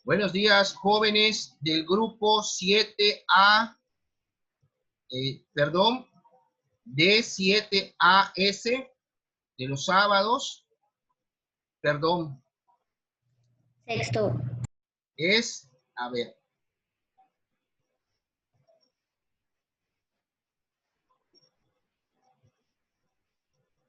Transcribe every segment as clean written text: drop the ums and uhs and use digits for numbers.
Buenos días, jóvenes del grupo 7A, perdón, D7AS de los sábados, perdón, Sexto. es, a ver,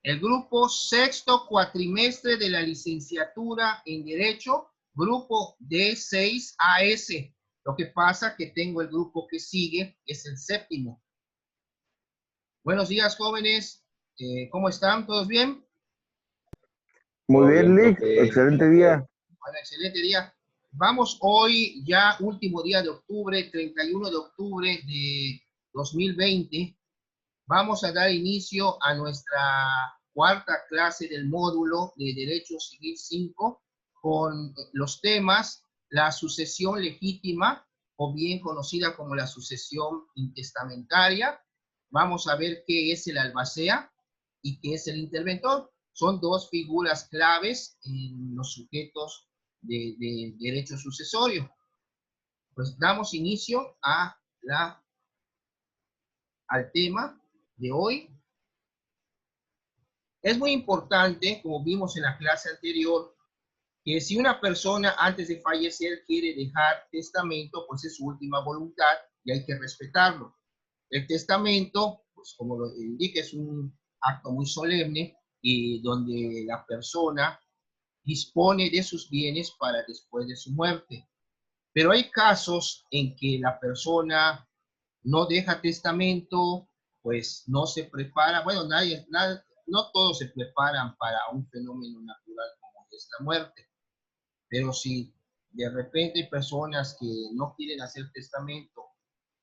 el grupo sexto cuatrimestre de la licenciatura en Derecho, grupo D6AS. Lo que pasa que tengo el grupo que sigue, es el séptimo. Buenos días, jóvenes. ¿Cómo están? ¿Todos bien? Muy bien, Lick. Excelente día. Bueno, excelente día. Vamos hoy, ya último día de octubre, 31 de octubre de 2020. Vamos a dar inicio a nuestra cuarta clase del módulo de Derecho Civil 5 con los temas la sucesión legítima o bien conocida como la sucesión intestamentaria. Vamos a ver qué es el albacea y qué es el interventor. Son dos figuras claves en los sujetos de derecho sucesorio. Pues damos inicio al tema de hoy. Es muy importante, como vimos en la clase anterior, que si una persona antes de fallecer quiere dejar testamento, pues es su última voluntad y hay que respetarlo. El testamento, pues como lo indica, es un acto muy solemne y donde la persona dispone de sus bienes para después de su muerte. Pero hay casos en que la persona no deja testamento, pues no se prepara, bueno, no todos se preparan para un fenómeno natural como es la muerte, pero si de repente hay personas que no quieren hacer testamento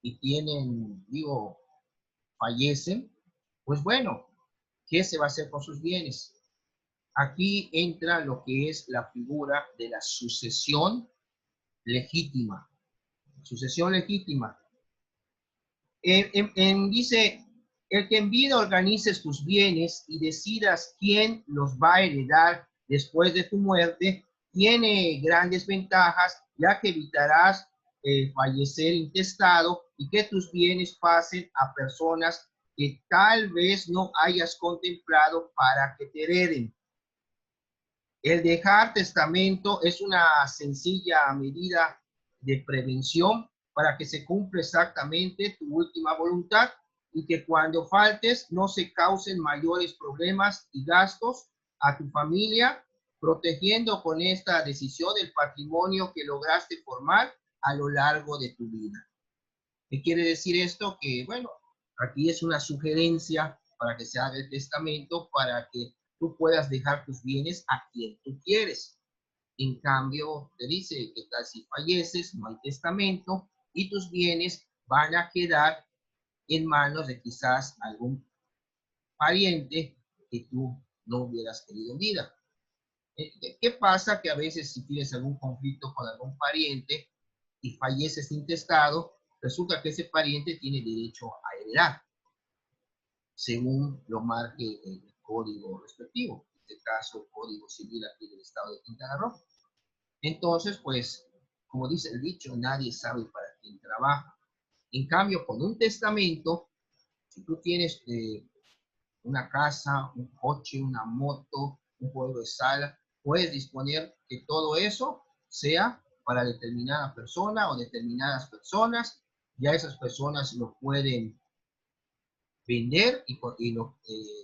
y tienen, digo, fallecen, pues bueno, ¿qué se va a hacer con sus bienes? Aquí entra lo que es la figura de la sucesión legítima. Sucesión legítima. Dice, el que en vida organices tus bienes y decidas quién los va a heredar después de tu muerte, tiene grandes ventajas, ya que evitarás fallecer intestado y que tus bienes pasen a personas que tal vez no hayas contemplado para que te hereden. El dejar testamento es una sencilla medida de prevención para que se cumpla exactamente tu última voluntad y que cuando faltes no se causen mayores problemas y gastos a tu familia, protegiendo con esta decisión el patrimonio que lograste formar a lo largo de tu vida. ¿Qué quiere decir esto? Que, bueno, aquí es una sugerencia para que se haga el testamento para que tú puedas dejar tus bienes a quien tú quieres. En cambio, te dice que tal si falleces, no hay testamento y tus bienes van a quedar en manos de quizás algún pariente que tú no hubieras querido en vida. ¿Qué pasa? Que a veces si tienes algún conflicto con algún pariente y falleces intestado, resulta que ese pariente tiene derecho a heredar, según lo marque el código respectivo, en este caso el Código Civil aquí del Estado de Quintana Roo. Entonces, pues, como dice el dicho, nadie sabe para quién trabaja. En cambio, con un testamento, si tú tienes una casa, un coche, una moto, un juego de sala, puedes disponer que todo eso sea para determinada persona o determinadas personas. Ya esas personas lo pueden vender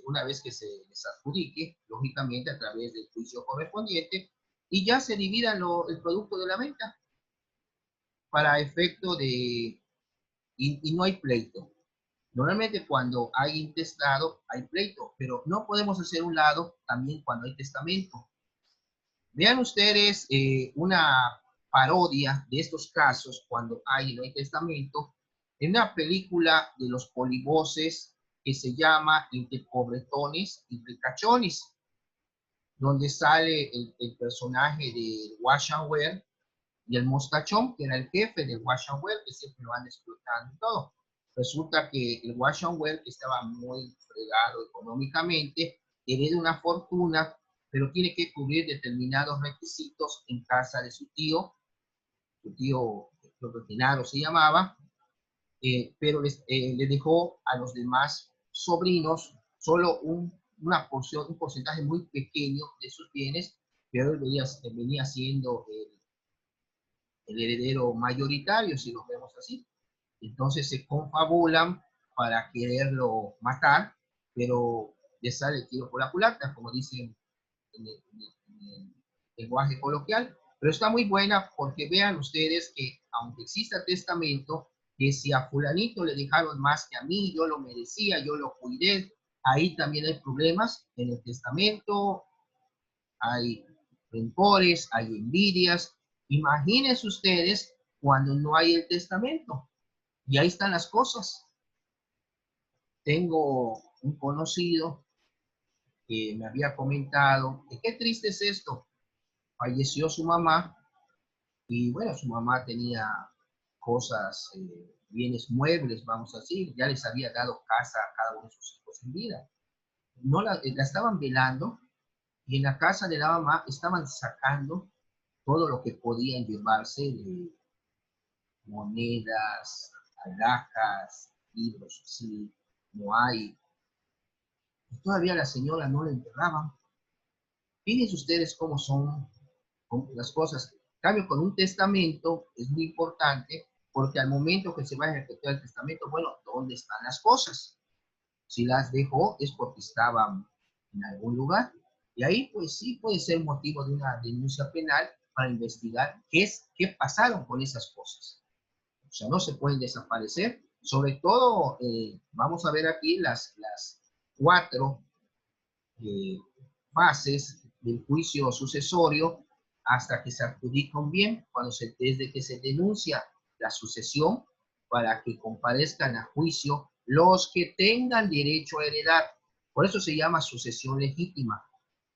una vez que se les adjudique, lógicamente a través del juicio correspondiente, y ya se divida el producto de la venta para efecto de... y no hay pleito. Normalmente cuando hay intestado hay pleito, pero no podemos hacer un lado también cuando hay testamento. Vean ustedes una parodia de estos casos cuando hay y no hay testamento en una película de los polivoces que se llama Entre pobretones y ricachones, donde sale el personaje de Wash and Wear y el mostachón, que era el jefe del Wash and Wear, que siempre lo van explotando y todo. Resulta que el Wash and Wear, que estaba muy fregado económicamente, hereda una fortuna, pero tiene que cubrir determinados requisitos en casa de su tío, su tío, creo que Genaro se llamaba, pero le dejó a los demás sobrinos solo una porción, un porcentaje muy pequeño de sus bienes, pero él venía siendo el heredero mayoritario, si lo vemos así. Entonces se confabulan para quererlo matar, pero le sale el tiro por la culata, como dicen en el lenguaje coloquial. Pero está muy buena porque vean ustedes que aunque exista testamento, que si a fulanito le dejaron más que a mí, yo lo merecía, yo lo cuidé, ahí también hay problemas en el testamento, hay rencores, hay envidias. Imagínense ustedes cuando no hay el testamento. Y ahí están las cosas. Tengo un conocido que me había comentado que qué triste es esto. Falleció su mamá y bueno, su mamá tenía cosas, bienes muebles, vamos a decir, ya les había dado casa a cada uno de sus hijos en vida. No la estaban velando y en la casa de la mamá estaban sacando todo lo que podían llevarse de monedas, alhajas, libros, así, no hay. Y todavía la señora no la enterraban. Fíjense ustedes cómo son las cosas. En cambio, con un testamento es muy importante porque al momento que se va a ejecutar el testamento, bueno, ¿dónde están las cosas? Si las dejó es porque estaban en algún lugar. Y ahí, pues sí, puede ser motivo de una denuncia penal para investigar qué pasaron con esas cosas. O sea, no se pueden desaparecer. Sobre todo, vamos a ver aquí las 4 fases del juicio sucesorio hasta que se adjudica un bien, desde que se denuncia la sucesión para que comparezcan a juicio los que tengan derecho a heredar. Por eso se llama sucesión legítima,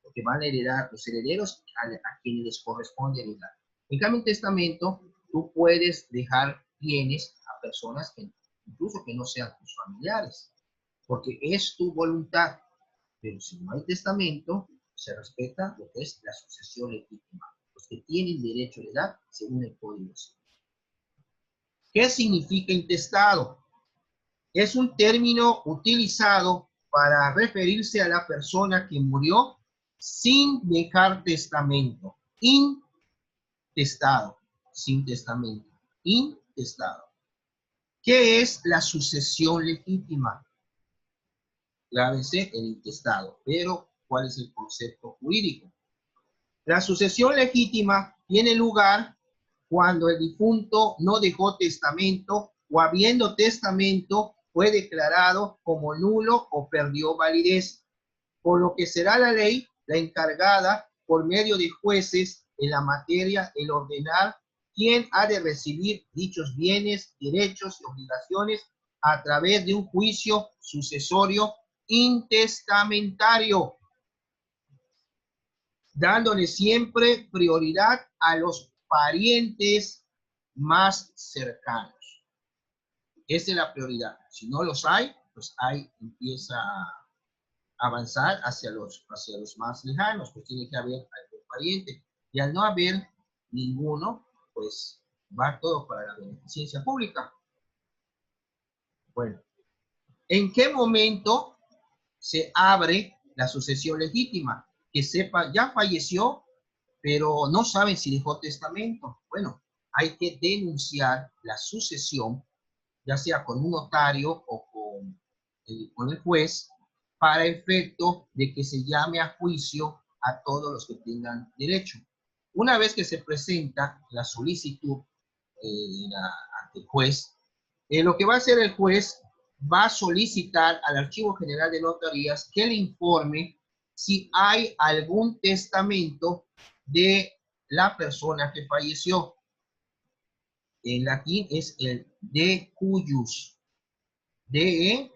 porque van a heredar los herederos a quienes les corresponde heredar. En cambio, en testamento, tú puedes dejar bienes a personas que incluso que no sean tus familiares, porque es tu voluntad. Pero si no hay testamento, se respeta lo que es la sucesión legítima, los que tienen derecho a heredar según el Código Civil. ¿Qué significa intestado? Es un término utilizado para referirse a la persona que murió sin dejar testamento. Intestado, sin testamento. Intestado. ¿Qué es la sucesión legítima? Clávese el intestado, pero ¿cuál es el concepto jurídico? La sucesión legítima tiene lugar cuando el difunto no dejó testamento o habiendo testamento fue declarado como nulo o perdió validez, por lo que será la ley la encargada por medio de jueces en la materia el ordenar quién ha de recibir dichos bienes, derechos y obligaciones a través de un juicio sucesorio intestamentario, dándole siempre prioridad a los parientes más cercanos. Esa es la prioridad. Si no los hay, pues ahí empieza a avanzar hacia los más lejanos, pues tiene que haber algún pariente. Y al no haber ninguno, pues va todo para la beneficencia pública. Bueno, ¿en qué momento se abre la sucesión legítima? Que sepa, ya falleció, pero no saben si dejó testamento. Bueno, hay que denunciar la sucesión, ya sea con un notario o con el juez, para efecto de que se llame a juicio a todos los que tengan derecho. Una vez que se presenta la solicitud ante el juez, lo que va a hacer el juez va a solicitar al Archivo General de Notarías que le informe si hay algún testamento de la persona que falleció. En latín es el de cujus. De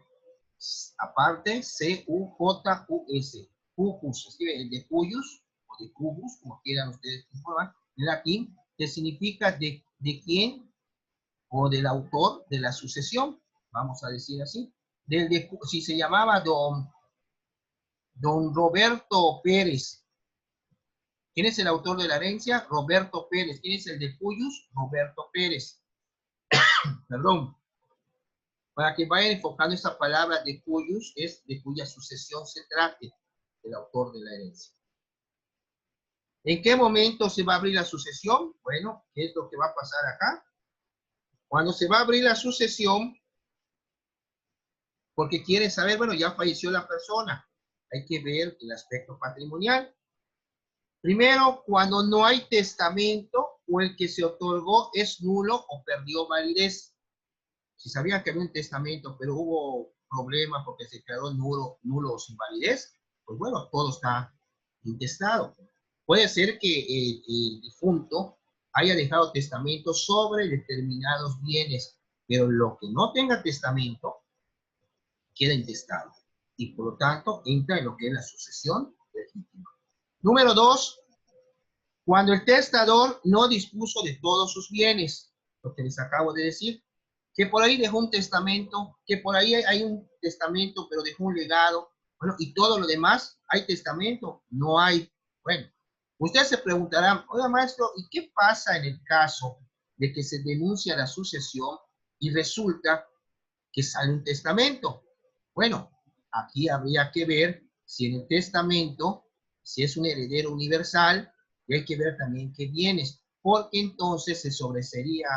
aparte C-U-J-U-S. Cujus, se escribe el de cujus o de cujus, como quieran ustedes informar, en latín, que significa de quién o del autor de la sucesión, vamos a decir así. Si se llamaba don Roberto Pérez, ¿Quién es el autor de la herencia? Roberto Pérez. ¿Quién es el de cuyos? Roberto Pérez. Perdón. Para que vayan enfocando esta palabra de cuyos, es de cuya sucesión se trate el autor de la herencia. ¿En qué momento se va a abrir la sucesión? Bueno, ¿qué es lo que va a pasar acá? Cuando se va a abrir la sucesión, porque quieren saber, bueno, ya falleció la persona, hay que ver el aspecto patrimonial. Primero, cuando no hay testamento o el que se otorgó es nulo o perdió validez. Si sabían que había un testamento, pero hubo problemas porque se declaró nulo o sin validez, pues bueno, todo está intestado. Puede ser que el difunto haya dejado testamento sobre determinados bienes, pero lo que no tenga testamento queda intestado y por lo tanto entra en lo que es la sucesión legítima. Número 2, cuando el testador no dispuso de todos sus bienes, lo que les acabo de decir, que por ahí dejó un testamento, que por ahí hay un testamento, pero dejó un legado, bueno, y todo lo demás, ¿hay testamento? No hay. Bueno, ustedes se preguntarán, oiga maestro, ¿y qué pasa en el caso de que se denuncia la sucesión y resulta que sale un testamento? Bueno, aquí habría que ver si en el testamento, si es un heredero universal, y hay que ver también qué bienes, porque entonces se sobresería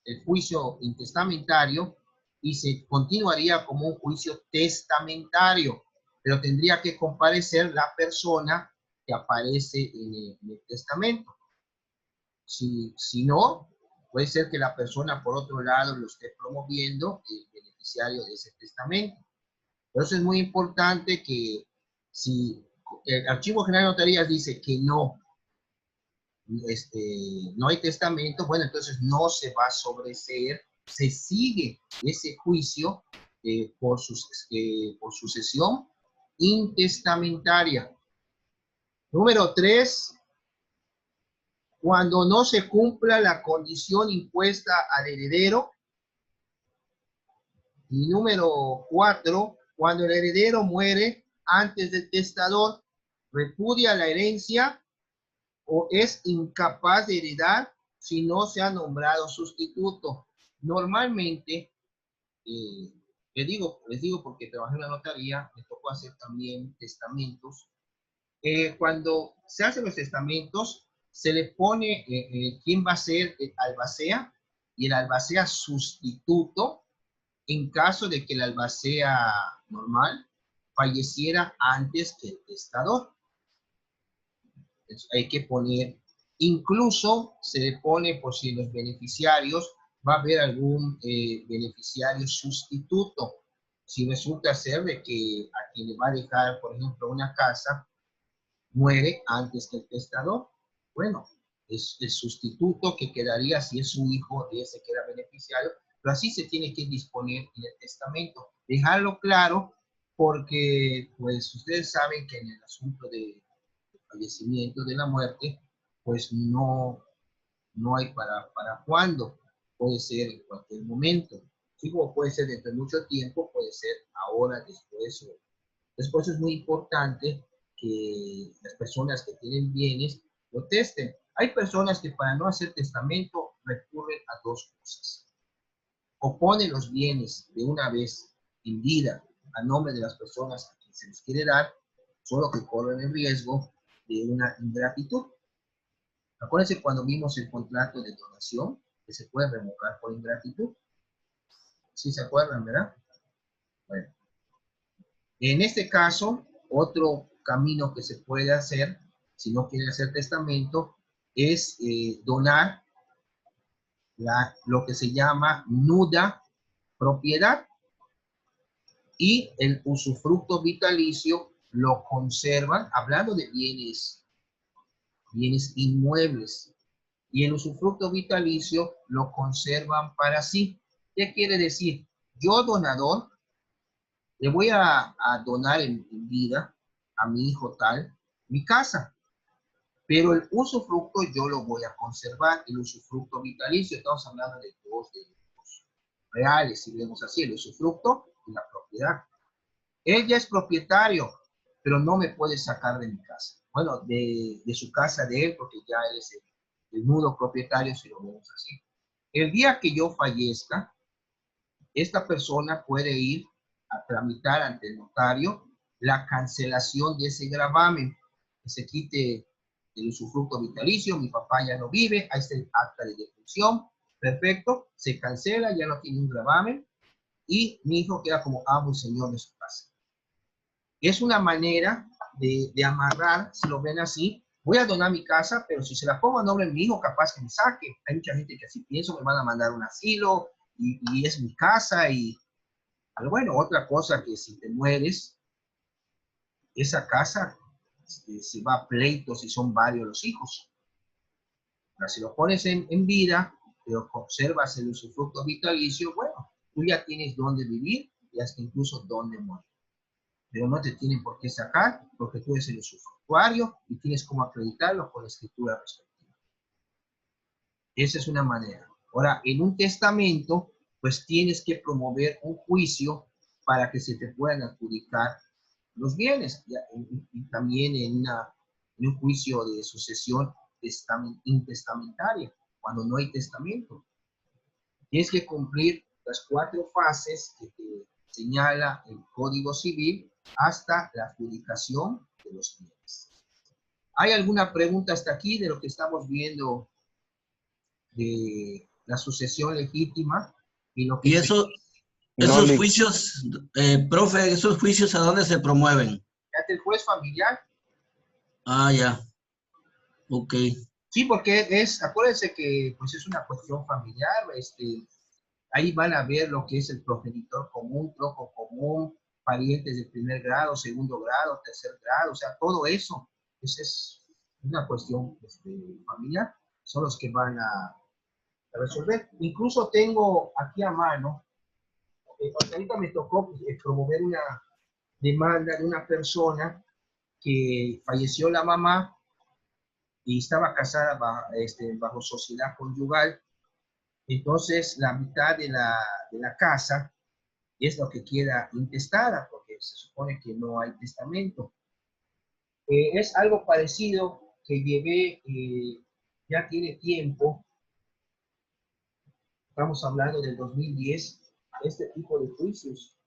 el juicio intestamentario y se continuaría como un juicio testamentario, pero tendría que comparecer la persona que aparece en el testamento. Si no, puede ser que la persona por otro lado lo esté promoviendo el beneficiario de ese testamento. Por eso es muy importante que si el Archivo General de Notarías dice que no hay testamento, bueno, entonces no se va a sobreseer, se sigue ese juicio por sucesión intestamentaria. Número 3, cuando no se cumpla la condición impuesta al heredero. Y número 4, cuando el heredero muere antes del testador, repudia la herencia o es incapaz de heredar si no se ha nombrado sustituto. Normalmente, les digo porque trabajé en la notaría, me tocó hacer también testamentos. Cuando se hacen los testamentos, se le pone quién va a ser el albacea y el albacea sustituto en caso de que el albacea normal falleciera antes que el testador. Entonces, hay que poner, incluso se le pone por si los beneficiarios va a haber algún beneficiario sustituto. Si resulta ser de que a quien le va a dejar, por ejemplo, una casa, muere antes que el testador, bueno, es el sustituto que quedaría si es su hijo, ese que era beneficiario, pero así se tiene que disponer en el testamento. Dejarlo claro porque, pues, ustedes saben que en el asunto de fallecimiento, de la muerte, pues no hay para cuándo. Puede ser en cualquier momento. Sí, como puede ser dentro de mucho tiempo, puede ser ahora, después. Después es muy importante que las personas que tienen bienes lo testen. Hay personas que para no hacer testamento recurren a dos cosas. O ponen los bienes de una vez en vida a nombre de las personas a quienes se les quiere dar, solo que corren el riesgo de una ingratitud. Acuérdense cuando vimos el contrato de donación, que se puede revocar por ingratitud. ¿Sí se acuerdan, verdad? Bueno. En este caso, otro camino que se puede hacer, si no quieren hacer testamento, es donar lo que se llama nuda propiedad y el usufructo vitalicio lo conservan, hablando de bienes inmuebles, y el usufructo vitalicio lo conservan para sí. ¿Qué quiere decir? Yo, donador, le voy a donar en vida a mi hijo tal mi casa, pero el usufructo yo lo voy a conservar, el usufructo vitalicio. Estamos hablando de dos derechos reales, si vemos así, el usufructo y la propiedad. Él ya es propietario, pero no me puede sacar de mi casa. Bueno, de su casa de él, porque ya él es el nudo propietario, si lo vemos así. El día que yo fallezca, esta persona puede ir a tramitar ante el notario la cancelación de ese gravamen, que se quite el usufructo vitalicio, mi papá ya no vive, ahí está el acta de defunción, perfecto, se cancela, ya no tiene un gravamen, y mi hijo queda como amo y señor de su casa. Es una manera de amarrar, si lo ven así, voy a donar mi casa, pero si se la pongo a nombre de mi hijo, capaz que me saque. Hay mucha gente que así pienso, me van a mandar a un asilo, y es mi casa, pero bueno, otra cosa que si te mueres, esa casa se va a pleito si son varios los hijos. Ahora, si lo pones en vida, pero conservas el usufructo vitalicio, bueno, tú ya tienes dónde vivir y hasta incluso dónde morir. Pero no te tienen por qué sacar porque tú eres el usufructuario y tienes cómo acreditarlo con la escritura respectiva. Esa es una manera. Ahora, en un testamento, pues tienes que promover un juicio para que se te puedan adjudicar los bienes. Y también en un juicio de sucesión intestamentaria, cuando no hay testamento. Tienes que cumplir las 4 fases que te señala el Código Civil hasta la adjudicación de los bienes. ¿Hay alguna pregunta hasta aquí de lo que estamos viendo de la sucesión legítima? Y esos juicios, profe, ¿esos juicios a dónde se promueven? Ante el juez familiar. Ah, ya. Ok. Sí, porque acuérdense que pues es una cuestión familiar, ahí van a ver lo que es el progenitor común, troco común, parientes de primer grado, segundo grado, tercer grado, o sea, todo eso, es una cuestión familiar, son los que van a resolver. Incluso tengo aquí a mano, ahorita me tocó promover una demanda de una persona que falleció la mamá y estaba casada bajo sociedad conyugal. Entonces, la mitad de la casa es lo que queda intestada, porque se supone que no hay testamento. Es algo parecido que llevé, ya tiene tiempo, estamos hablando del 2010, este tipo de juicios.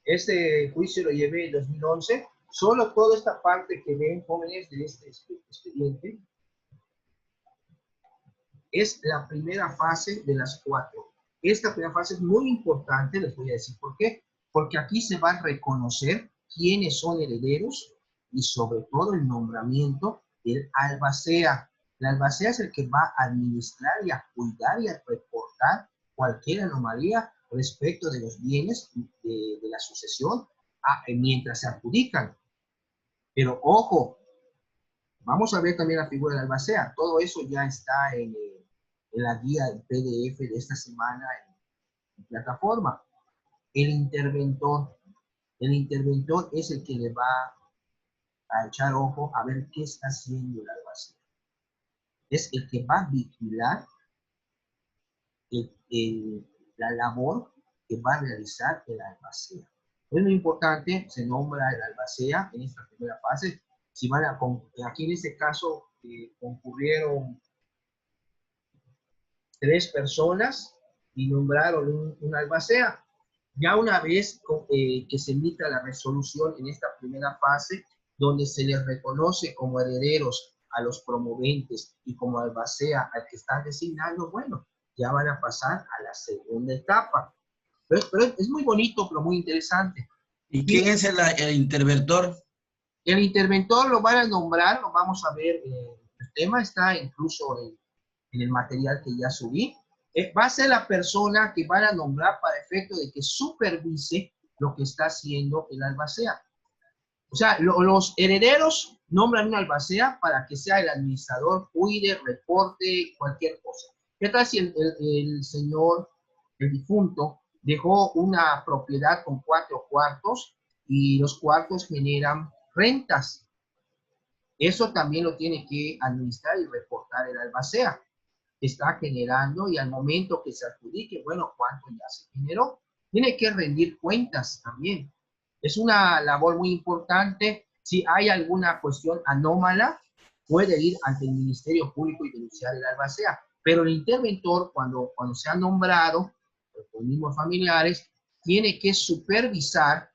Este juicio lo llevé en 2011, solo toda esta parte que ven, jóvenes, de este expediente, es la primera fase de las 4. Esta primera fase es muy importante, les voy a decir por qué. Porque aquí se va a reconocer quiénes son herederos y sobre todo el nombramiento del albacea. El albacea es el que va a administrar y a cuidar y a reportar cualquier anomalía respecto de los bienes de la sucesión mientras se adjudican. Pero ojo, vamos a ver también la figura del albacea. Todo eso ya está en la guía PDF de esta semana en plataforma. El interventor es el que le va a echar ojo a ver qué está haciendo el albacea. Es el que va a vigilar la labor que va a realizar el albacea. Es muy importante, se nombra el albacea en esta primera fase. Si van aquí en este caso concurrieron 3 personas y nombraron un albacea. Ya una vez que se emita la resolución en esta primera fase, donde se les reconoce como herederos a los promoventes y como albacea al que están designando, bueno, ya van a pasar a la segunda etapa. Pero es muy bonito, pero muy interesante. ¿Y quién es el interventor? El interventor lo van a nombrar, lo vamos a ver, el tema está incluso en el material que ya subí. Va a ser la persona que van a nombrar para efecto de que supervise lo que está haciendo el albacea. O sea, los herederos nombran un albacea para que sea el administrador, cuide, reporte, cualquier cosa. ¿Qué tal si el señor, el difunto, dejó una propiedad con 4 cuartos y los cuartos generan rentas? Eso también lo tiene que administrar y reportar el albacea. Está generando y al momento que se adjudique, bueno, ¿cuánto ya se generó? tiene que rendir cuentas también. Es una labor muy importante. Si hay alguna cuestión anómala, puede ir ante el Ministerio Público y denunciar el albacea. Pero el interventor, cuando se ha nombrado, por los mismos familiares, tiene que supervisar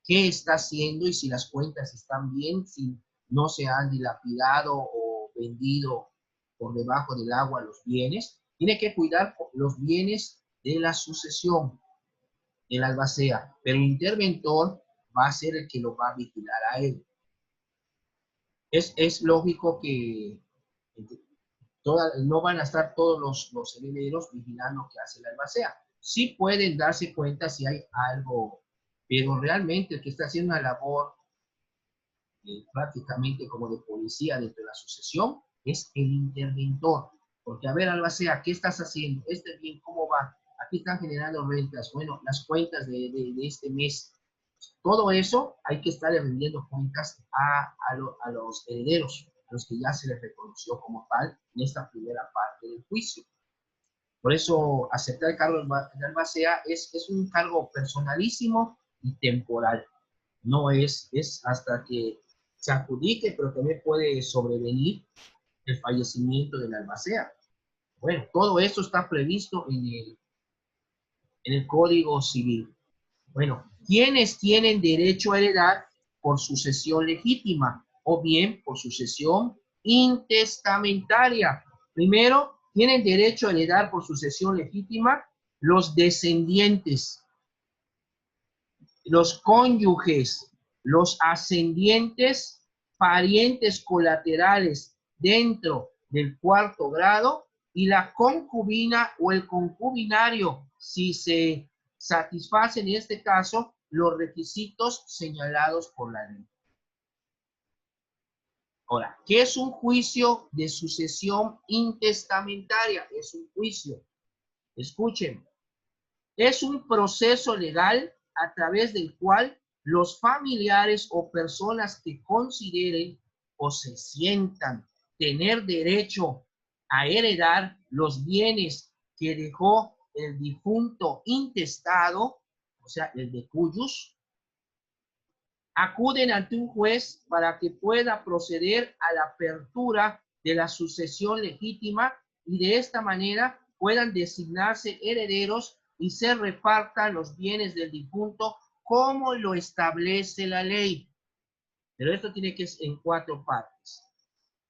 qué está haciendo y si las cuentas están bien, si no se han dilapidado o vendido por debajo del agua los bienes. Tiene que cuidar los bienes de la sucesión, el albacea, pero el interventor va a ser el que lo va a vigilar a él. Es lógico que no van a estar todos los herederos vigilando lo que hace el albacea. Sí pueden darse cuenta si hay algo, pero realmente el que está haciendo una labor prácticamente como de policía dentro de la sucesión es el interventor. Porque, a ver, albacea, ¿qué estás haciendo? ¿Este bien cómo va? Aquí están generando rentas. Bueno, las cuentas de este mes. Todo eso hay que estar rendiendo cuentas a los herederos, a los que ya se les reconoció como tal en esta primera parte del juicio. Por eso aceptar el cargo de albacea es un cargo personalísimo y temporal. No es hasta que se adjudique, pero también puede sobrevenir el fallecimiento del albacea. Bueno, todo esto está previsto en el Código Civil. Bueno, ¿quiénes tienen derecho a heredar por sucesión legítima o bien por sucesión intestamentaria? Primero, tienen derecho a heredar por sucesión legítima los descendientes, los cónyuges, los ascendientes, parientes colaterales dentro del cuarto grado y la concubina o el concubinario, si se satisfacen en este caso los requisitos señalados por la ley. Ahora, ¿qué es un juicio de sucesión intestamentaria? Es un juicio, escuchen, es un proceso legal a través del cual los familiares o personas que consideren o se sientan tener derecho a heredar los bienes que dejó el difunto intestado, o sea, el de cuyos, acuden ante un juez para que pueda proceder a la apertura de la sucesión legítima y de esta manera puedan designarse herederos y se repartan los bienes del difunto como lo establece la ley. Pero esto tiene que ser en 4 partes.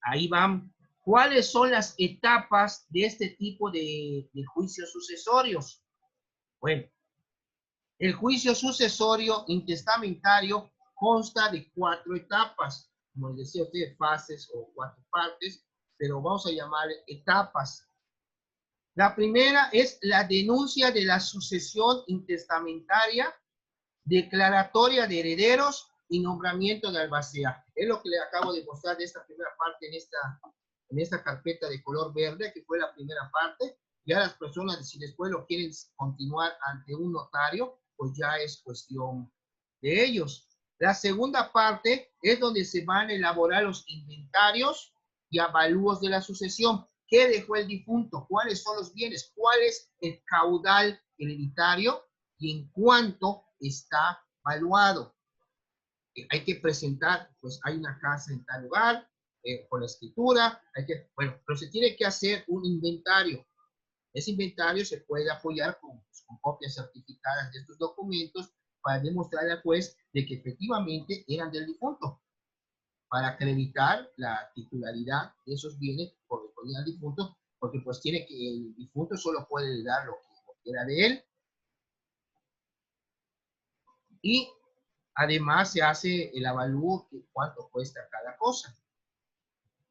Ahí van. ¿Cuáles son las etapas de este tipo de juicios sucesorios? Bueno, el juicio sucesorio intestamentario consta de 4 etapas. Como les decía a ustedes, fases o 4 partes, pero vamos a llamar etapas. La primera es la denuncia de la sucesión intestamentaria, declaratoria de herederos y nombramiento de albacea. Es lo que le acabo de mostrar de esta primera parte en esta carpeta de color verde, que fue la primera parte. Ya las personas, si después lo quieren continuar ante un notario, pues ya es cuestión de ellos. La segunda parte es donde se van a elaborar los inventarios y avalúos de la sucesión. ¿Qué dejó el difunto? ¿Cuáles son los bienes? ¿Cuál es el caudal hereditario? Y en cuánto está valuado. Hay que presentar, pues hay una casa en tal lugar, con la escritura, bueno, pero se tiene que hacer un inventario. Ese inventario se puede apoyar con copias certificadas de estos documentos para demostrar al juez de que efectivamente eran del difunto, para acreditar la titularidad de esos bienes correspondientes al difunto, porque pues el difunto solo puede dar lo que era de él. Y además se hace el avalúo de cuánto cuesta cada cosa.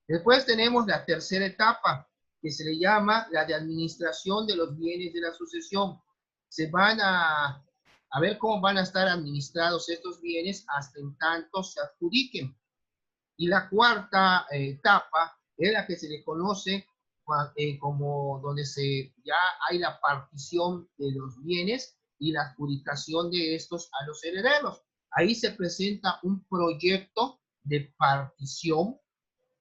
Después tenemos la tercera etapa, que se le llama la de administración de los bienes de la sucesión. Se van a ver cómo van a estar administrados estos bienes hasta en tanto se adjudiquen. Y la cuarta etapa es la que se le conoce como donde ya hay la partición de los bienes y la adjudicación de estos a los herederos. Ahí se presenta un proyecto de partición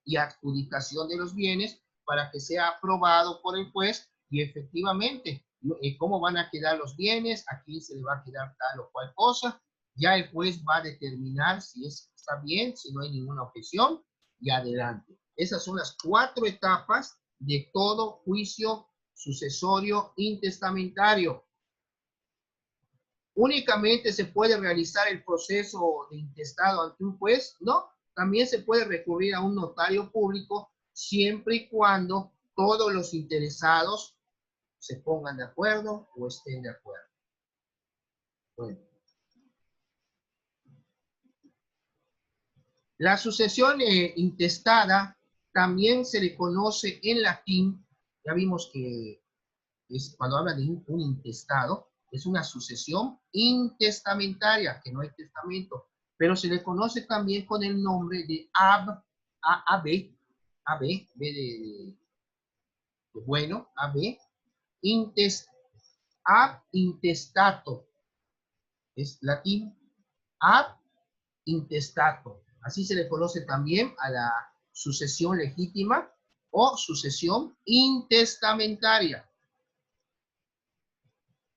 y adjudicación de los bienes para que sea aprobado por el juez y efectivamente cómo van a quedar los bienes, a quién se le va a quedar tal o cual cosa. Ya el juez va a determinar si está bien, si no hay ninguna objeción, y adelante. Esas son las 4 etapas de todo juicio sucesorio intestamentario. ¿Únicamente se puede realizar el proceso de intestado ante un juez? No, también se puede recurrir a un notario público siempre y cuando todos los interesados se pongan de acuerdo o estén de acuerdo. Bueno. La sucesión intestada también se le conoce en latín, ya vimos que cuando habla de un intestado, es una sucesión intestamentaria, que no hay testamento, pero se le conoce también con el nombre de ab bueno, ab intestato, es latín, ab intestato. Así se le conoce también a la sucesión legítima o sucesión intestamentaria.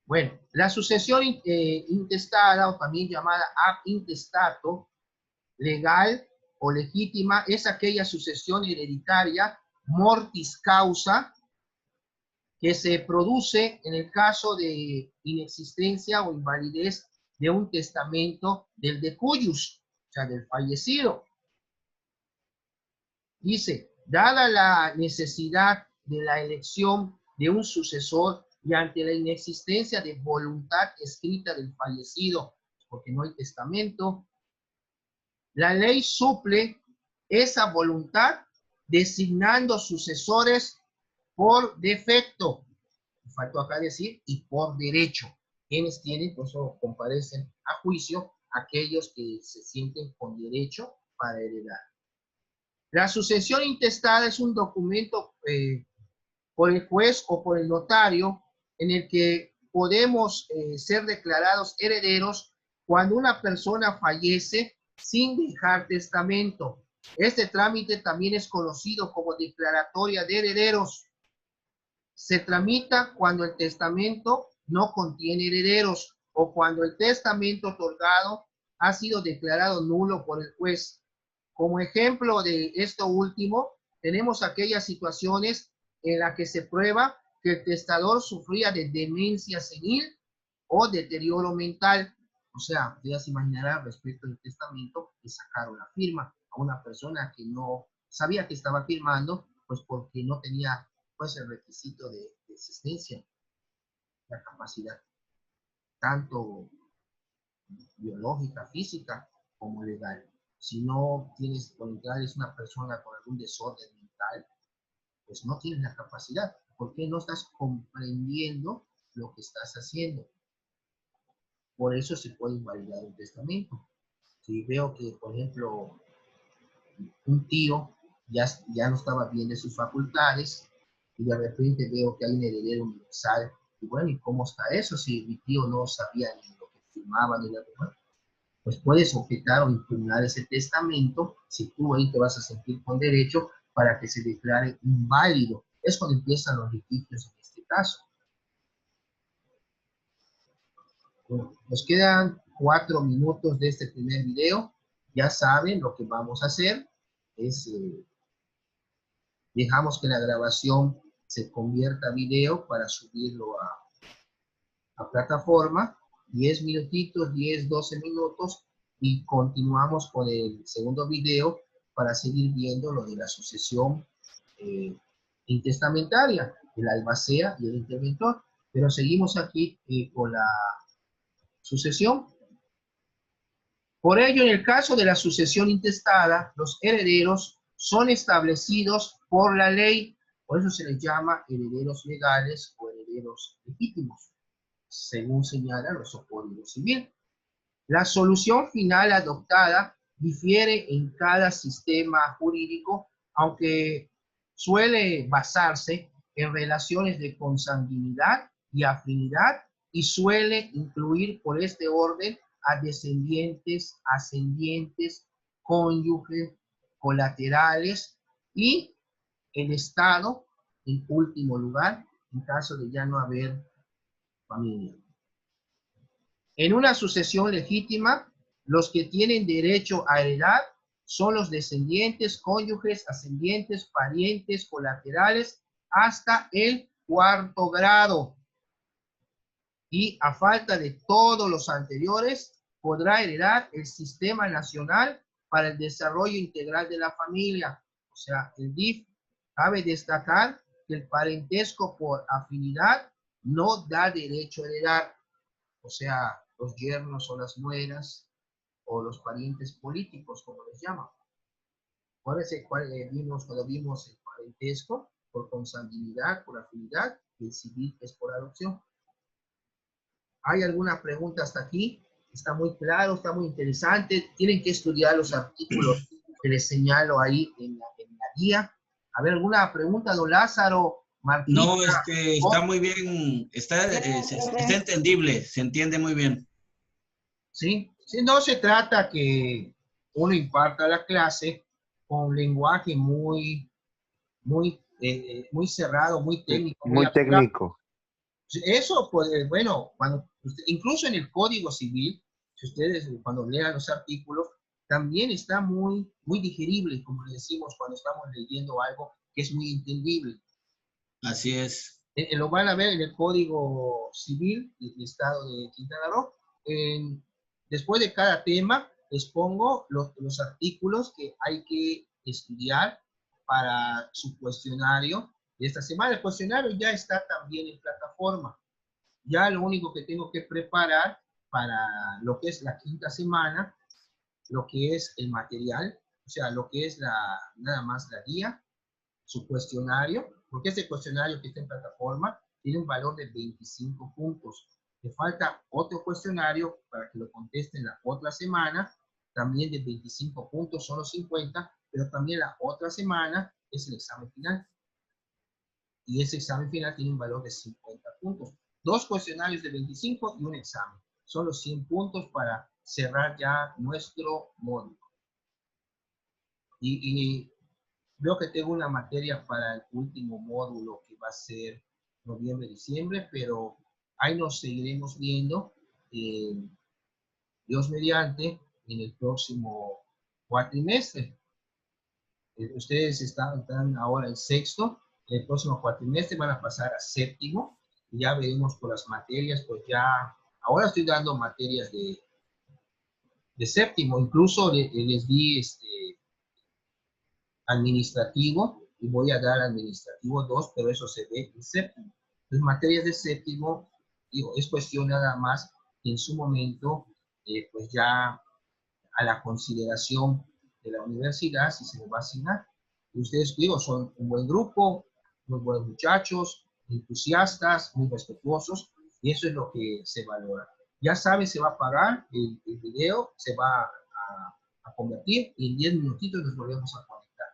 Bueno, la sucesión intestada, o también llamada ab intestato, legal o legítima, es aquella sucesión hereditaria mortis causa que se produce en el caso de inexistencia o invalidez de un testamento del decuyus, o sea, del fallecido. Dice, dada la necesidad de la elección de un sucesor y ante la inexistencia de voluntad escrita del fallecido, porque no hay testamento, la ley suple esa voluntad designando sucesores por defecto. Faltó acá decir, y por derecho. Quienes tienen, por eso comparecen a juicio, aquellos que se sienten con derecho para heredar. La sucesión intestada es un documento por el juez o por el notario en el que podemos ser declarados herederos cuando una persona fallece sin dejar testamento. Este trámite también es conocido como declaratoria de herederos. Se tramita cuando el testamento no contiene herederos o cuando el testamento otorgado ha sido declarado nulo por el juez. Como ejemplo de esto último, tenemos aquellas situaciones en las que se prueba que el testador sufría de demencia senil o deterioro mental. O sea, ustedes se imaginarán respecto al testamento que sacaron la firma a una persona que no sabía que estaba firmando, pues porque no tenía pues el requisito de existencia, la capacidad, tanto biológica, física, como legal. Si no tienes, por entrar, es una persona con algún desorden mental, pues no tienes la capacidad, porque no estás comprendiendo lo que estás haciendo. Por eso se puede invalidar un testamento. Si veo que, por ejemplo, un tío ya no estaba bien de sus facultades, y de repente veo que hay un heredero universal, y bueno, ¿y cómo está eso? Si mi tío no sabía ni lo que firmaba ni lo que... pues puedes objetar o impugnar ese testamento, si tú ahí te vas a sentir con derecho, para que se declare inválido. Es cuando empiezan los litigios en este caso. Bueno, nos quedan 4 minutos de este primer video. Ya saben lo que vamos a hacer. Es, dejamos que la grabación se convierta a video para subirlo a plataforma. 10 minutitos, 10, 12 minutos. Y continuamos con el segundo video para seguir viendo lo de la sucesión intestamentaria, el albacea y el interventor. Pero seguimos aquí con la sucesión. Por ello, en el caso de la sucesión intestada, los herederos son establecidos por la ley. Por eso se les llama herederos legales o herederos legítimos, según señala nuestro Código Civil. La solución final adoptada difiere en cada sistema jurídico, aunque suele basarse en relaciones de consanguinidad y afinidad y suele incluir por este orden a descendientes, ascendientes, cónyuges, colaterales y el Estado, en último lugar, en caso de ya no haber familia. En una sucesión legítima, los que tienen derecho a heredar son los descendientes, cónyuges, ascendientes, parientes, colaterales, hasta el 4º grado. Y a falta de todos los anteriores, podrá heredar el Sistema Nacional para el Desarrollo Integral de la Familia, o sea, el DIF. Cabe destacar que el parentesco por afinidad no da derecho a heredar, o sea, los yernos o las nueras, o los parientes políticos, como les llaman. Acuérdense cuando vimos el parentesco por consanguinidad, por afinidad, y el civil es por adopción. ¿Hay alguna pregunta hasta aquí? Está muy claro, está muy interesante. Tienen que estudiar los artículos que les señalo ahí en la guía. A ver, ¿alguna pregunta, don Lázaro, Martita? No, está muy bien, está entendible, se entiende muy bien. ¿Sí? Sí, no se trata que uno imparta la clase con lenguaje muy cerrado, muy técnico. Muy técnico. Eso, pues, bueno, incluso en el Código Civil, si ustedes cuando lean los artículos, también está muy digerible, como le decimos cuando estamos leyendo algo que es muy entendible. Así es. Lo van a ver en el Código Civil del Estado de Quintana Roo. Después de cada tema, les pongo los artículos que hay que estudiar para su cuestionario de esta semana. El cuestionario ya está también en plataforma. Ya lo único que tengo que preparar para lo que es la 5ª semana, lo que es el material, o sea, lo que es nada más la guía, su cuestionario, porque este cuestionario que está en plataforma tiene un valor de 25 puntos. Le falta otro cuestionario para que lo contesten la otra semana, también de 25 puntos, son los 50, pero también la otra semana es el examen final. Y ese examen final tiene un valor de 50 puntos. 2 cuestionarios de 25 y un examen. Son los 100 puntos para cerrar ya nuestro módulo. Y veo que tengo una materia para el último módulo que va a ser noviembre, diciembre, pero ahí nos seguiremos viendo, Dios mediante, en el próximo cuatrimestre. Ustedes están ahora en 6º, el próximo cuatrimestre van a pasar a 7º, y ya veremos por las materias, pues ya, ahora estoy dando materias de 7º, incluso les di administrativo, y voy a dar administrativo 2, pero eso se ve en 7º. Entonces, materias de 7º, digo, es cuestión nada más que en su momento, pues ya a la consideración de la universidad, si se les va a asignar. Y ustedes, digo, son un buen grupo, muy buenos muchachos, entusiastas, muy respetuosos, y eso es lo que se valora. Ya saben, se va a pagar el video, se va a convertir, y en 10 minutitos nos volvemos a conectar.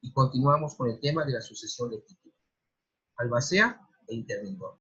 Y continuamos con el tema de la sucesión legítima, albacea e interventor.